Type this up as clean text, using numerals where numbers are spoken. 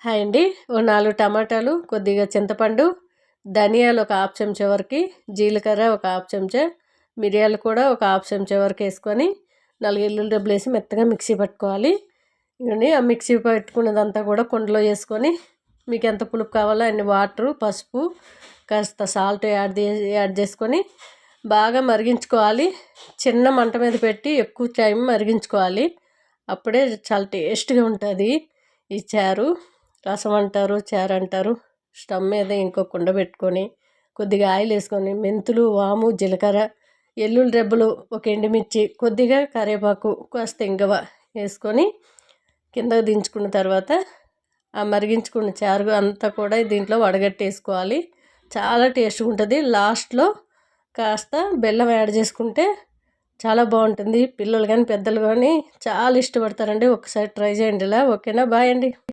Hi అండి. ఓ 4 టమాటాలు, కొద్దిగా చింతపండు, ధనియాలు ఒక హాఫ్ చెంచా వరకు, జీలకర్ర ఒక హాఫ్ చెంచా, మిరియాలు కూడా ఒక హాఫ్ చెంచా వరకు వేసుకొని 4 ఎల్లుల్లి రెబ్బలు వేసి మెత్తగా మిక్సీ పట్టుకోవాలి. ఇవన్నీ ఆ మిక్సీ పెట్టుకున్నదంతా కూడా కుండలో వేసుకొని మీకు ఎంత పులుపు కావాలో అన్ని వాటరు, పసుపు, కాస్త సాల్ట్ యాడ్ చేసుకొని బాగా మరిగించుకోవాలి. చిన్న మంట మీద పెట్టి ఎక్కువ టైం మరిగించుకోవాలి. అప్పుడే చాలా టేస్ట్గా ఉంటుంది ఈ చారు. రసం అంటారు, చారు అంటారు. స్టవ్ మీద ఇంకో కుండ పెట్టుకొని కొద్దిగా ఆయిల్ వేసుకొని మెంతులు, వాము, జీలకర్ర, ఎల్లుల్లి రెబ్బలు, ఒక ఎండుమిర్చి, కొద్దిగా కరివేపాకు, కాస్త ఇంగువ వేసుకొని కిందకు దించుకున్న తర్వాత ఆ మరిగించుకున్న చారు అంతా కూడా దీంట్లో వడగట్టేసుకోవాలి. చాలా టేస్ట్గా ఉంటుంది. లాస్ట్లో కాస్త బెల్లం యాడ్ చేసుకుంటే చాలా బాగుంటుంది. పిల్లలు కానీ పెద్దలు కానీ చాలా ఇష్టపడతారండి. ఒకసారి ట్రై చేయండి ఇలా. ఓకేనా? బాయ్ అండి.